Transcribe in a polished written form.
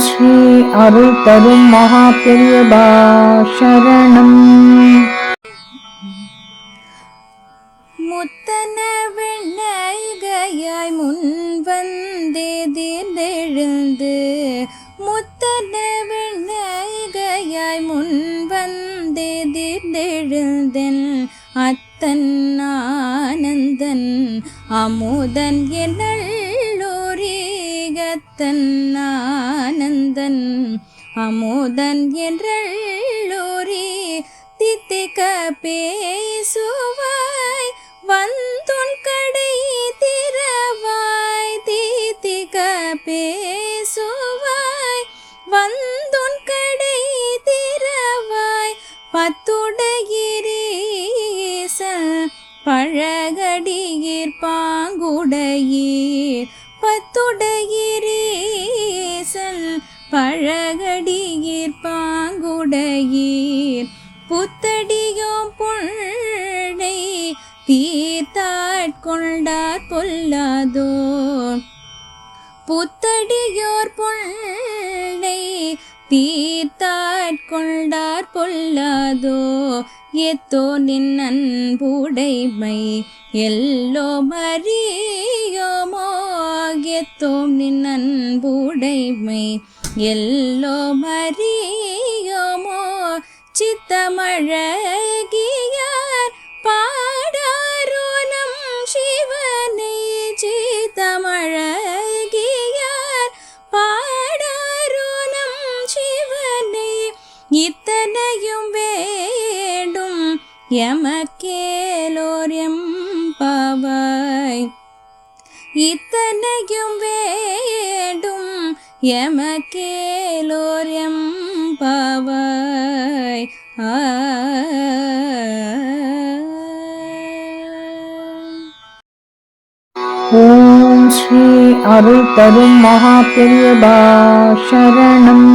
ஸ்ரீ அருள் தரும் மகா பெரியபா சரணம். முத்தன வெண்ணகையாய் முன் வந்தெதிர்ந்தெழுந்து முத்தன வெண்ணகையாய் முன் வந்தெதிர்ந்தெழுந்தன் அத்தன் ஆனந்தன் அமுதன் என்றல்லூரிகத்தன் ஆனந்தன் அமுதன் என்றல்லூரி தித்திக்க பேசுவாய் வந்துன் கடை திறவாய் தித்திக்க பேசுவாய் வந்துன் கடை திறவாய் பத்துடையீரீசல் பழகடியீர் பாங்குடையீர் பத்துடையீரீசல் பழகடியீர் பாங்குடையீர் புத்தடியோம் புள்ளை தீர்த்தாட்கொண்டார் பொல்லாதோ புத்தடியோர் புள்ளை தீர்த்தாட்கொண்டார் பொல்லாதோ எத்தோ நின் அன்புடைமை எல்லோ மறியோமோ எத்தோ நின் அன்புடைமை எல்லோ மறியோமோ சித்தமழகியார் பாடாரோ நம் சிவனை சித்தமழகியார் பாடாரோ நம் சிவனை இத்தனையும் வேண்டும் எமக்கேலோர் எம்பாவாய் இத்தனையும் வேண்டும் எமக்கேலோர் எம்பாவாய். ஓம் ஸ்ரீ அருள் தரும் மகா பெரியபா சரணம்.